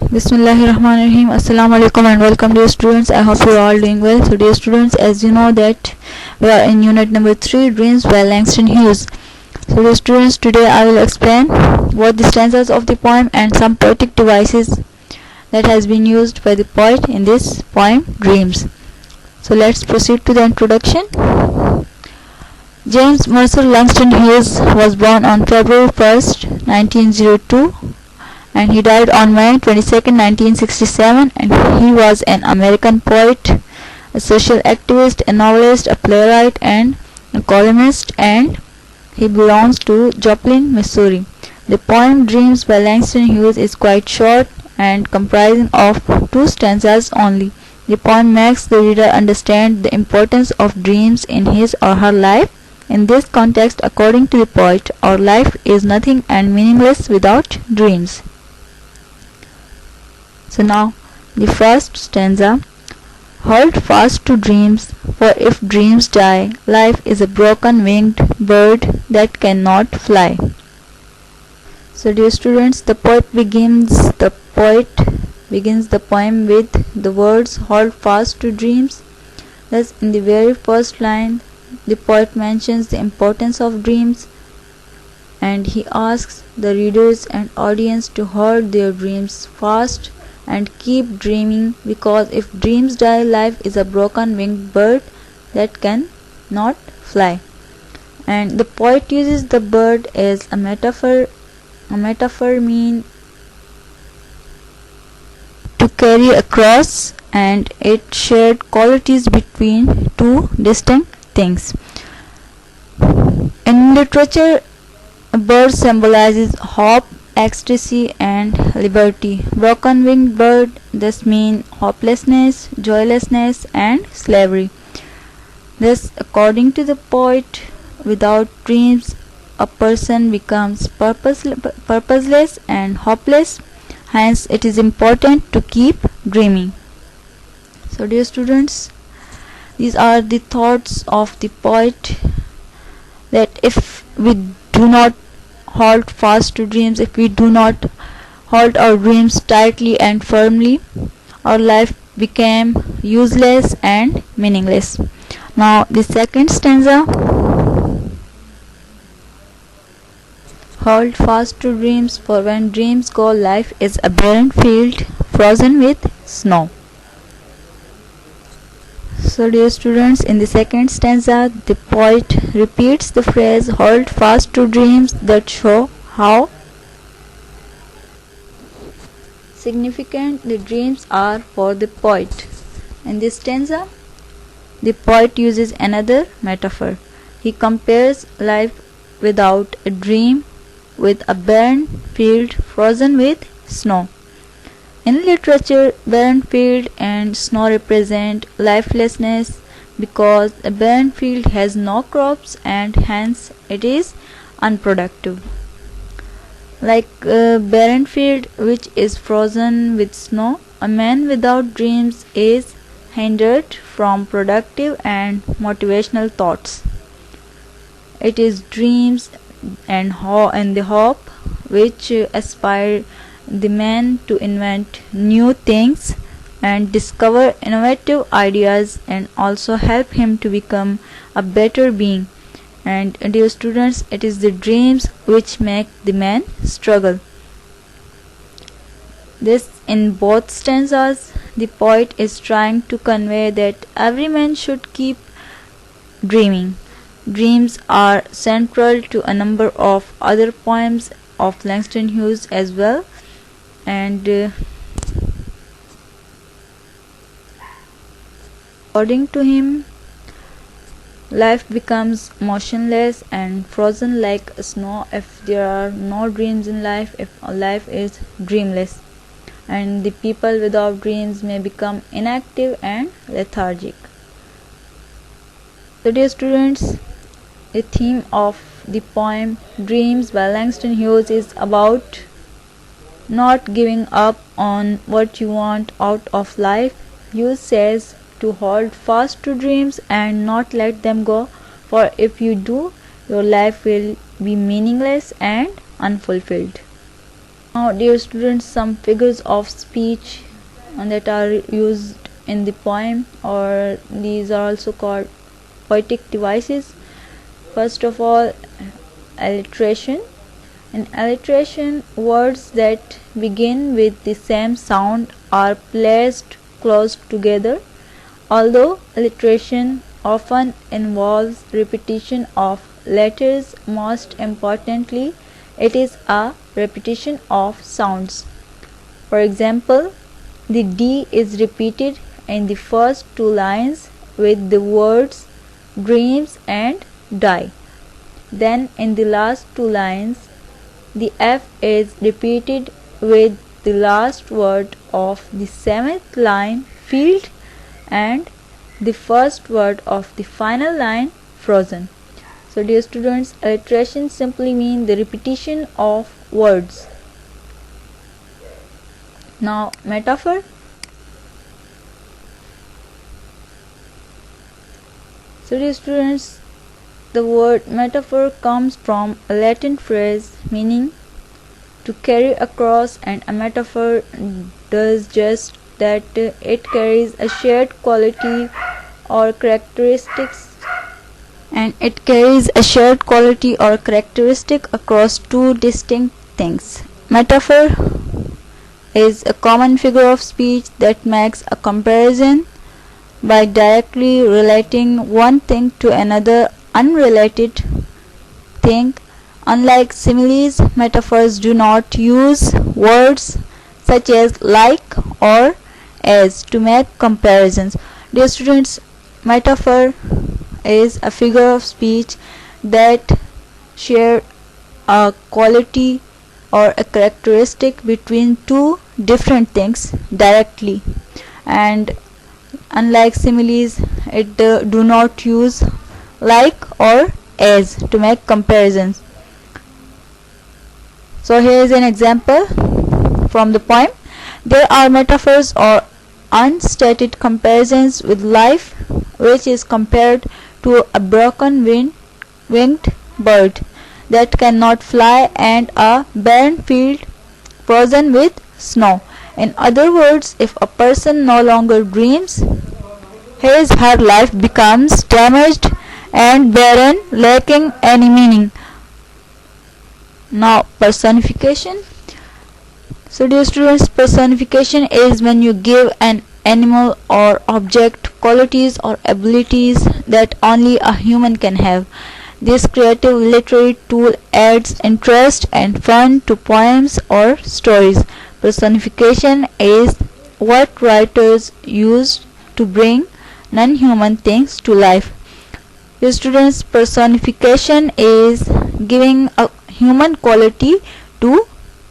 Bismillahirrahmanirrahim. Assalamu alaikum and welcome dear students. I hope you are all doing well. So dear students, as you know that we are in unit number 3, Dreams by Langston Hughes. So dear students, today I will explain what the stanzas of the poem and some poetic devices that has been used by the poet in this poem Dreams. So let's proceed to the introduction. James Mercer Langston Hughes was born on February 1st, 1902 and he died on May 22, 1967, and he was an American poet, a social activist, a novelist, a playwright, and a columnist, and he belongs to Joplin, Missouri. The poem Dreams by Langston Hughes is quite short and comprising of 2 stanzas only. The poem makes the reader understand the importance of dreams in his or her life. In this context, according to the poet, our life is nothing and meaningless without dreams. So now the first stanza. Hold fast to dreams, for if dreams die, life is a broken winged bird that cannot fly. So dear students, the poet begins the poem with the words hold fast to dreams. Thus in the very first line the poet mentions the importance of dreams, and he asks the readers and audience to hold their dreams fast and keep dreaming, because if dreams die, life is a broken winged bird that can not fly. And the poet uses the bird as a metaphor. A metaphor means to carry across, and it shared qualities between 2 distinct things. In literature, a bird symbolizes hope, ecstasy, and liberty. Broken winged bird thus mean hopelessness, joylessness, and slavery. Thus, according to the poet, without dreams a person becomes purposeless and hopeless. Hence it is important to keep dreaming. So dear students, these are the thoughts of the poet, that if we do not hold fast to dreams, if we do not hold our dreams tightly and firmly, our life became useless and meaningless. Now the second stanza. Hold fast to dreams, for when dreams go, life is a barren field frozen with snow. So dear students, in the second stanza the poet repeats the phrase hold fast to dreams, that show how significant the dreams are for the poet. In this stanza the poet uses another metaphor. He compares life without a dream with a barren field frozen with snow. In literature, barren field and snow represent lifelessness, because a barren field has no crops and hence it is unproductive. Like a barren field which is frozen with snow, a man without dreams is hindered from productive and motivational thoughts. It is dreams and the hope which aspire the man to invent new things and discover innovative ideas, and also help him to become a better being. And dear students, it is the dreams which make the man struggle. This, in both stanzas, the poet is trying to convey that every man should keep dreaming. Dreams are central to a number of other poems of Langston Hughes as well, and according to him, life becomes motionless and frozen like snow if there are no dreams in life, if life is dreamless, and the people without dreams may become inactive and lethargic. So dear students, the theme of the poem Dreams by Langston Hughes is about not giving up on what you want out of life. Hughes says to hold fast to dreams and not let them go, for if you do, your life will be meaningless and unfulfilled. Now, dear students, some figures of speech that are used in the poem, or these are also called poetic devices. First of all, alliteration. In alliteration, words that begin with the same sound are placed close together. Although alliteration often involves repetition of letters, most importantly, it is a repetition of sounds. For example, the D is repeated in the first two lines with the words dreams and die. Then in the last two lines, the F is repeated with the last word of the seventh line field and the first word of the final line frozen. So dear students, alliteration simply means the repetition of words. Now metaphor. So dear students, the word metaphor comes from a Latin phrase meaning to carry across, and a metaphor does just that. It carries a shared quality or characteristics across two distinct things. Metaphor is a common figure of speech that makes a comparison by directly relating one thing to another unrelated thing. Unlike similes, metaphors do not use words such as like or as to make comparisons. Dear students, metaphor is a figure of speech that share a quality or a characteristic between two different things directly, and unlike similes, it do not use like or as to make comparisons. So here is an example from the poem. There are metaphors or unstated comparisons with life, which is compared to a broken winged bird that cannot fly and a barren field frozen with snow. In other words, if a person no longer dreams, her life becomes damaged and barren, lacking any meaning. Now personification. So dear students, personification is when you give an animal or object qualities or abilities that only a human can have. This creative literary tool adds interest and fun to poems or stories. Personification is what writers use to bring non-human things to life. Dear students, personification is giving a human quality to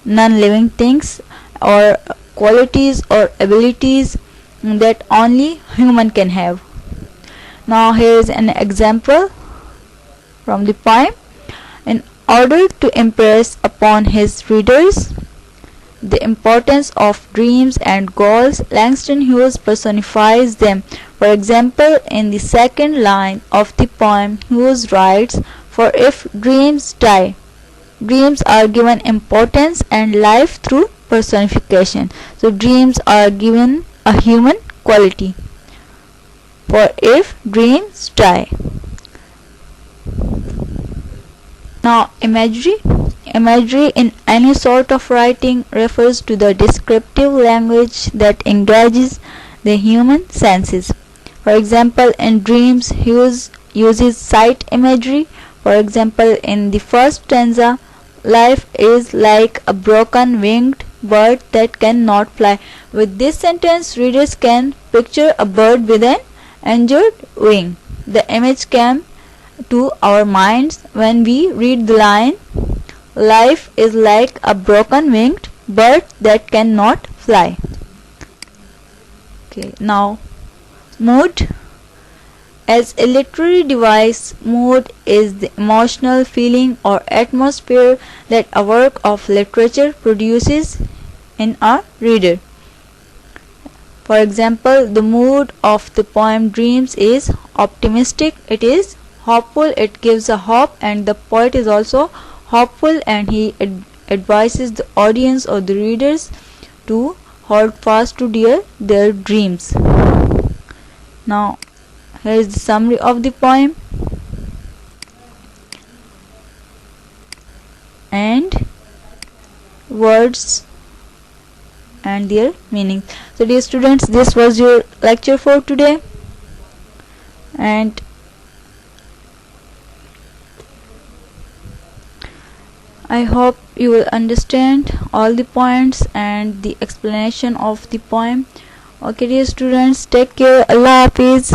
non-living things or qualities or abilities that only human can have. Now here is an example from the poem. In order to impress upon his readers the importance of dreams and goals, Langston Hughes personifies them. For example, in the second line of the poem, Hughes writes, "For if dreams die, dreams are given importance and life through personification." So dreams are given a human quality. For if dreams die. Now imagery. Imagery in any sort of writing refers to the descriptive language that engages the human senses. For example, in dreams, Hughes uses sight imagery. For example, in the first stanza, life is like a broken winged bird that cannot fly. With this sentence, readers can picture a bird with an injured wing. The image came to our minds when we read the line, "Life is like a broken winged bird that cannot fly." Okay, now mood. As a literary device, mood is the emotional feeling or atmosphere that a work of literature produces in a reader. For example, the mood of the poem Dreams is optimistic, it is hopeful, it gives a hope, and the poet is also hopeful and he advises the audience or the readers to hold fast to their dreams. Now, here is the summary of the poem and words and their meaning. So dear students, this was your lecture for today, and I hope you will understand all the points and the explanation of the poem. Okay dear students, take care. Allah Hafiz.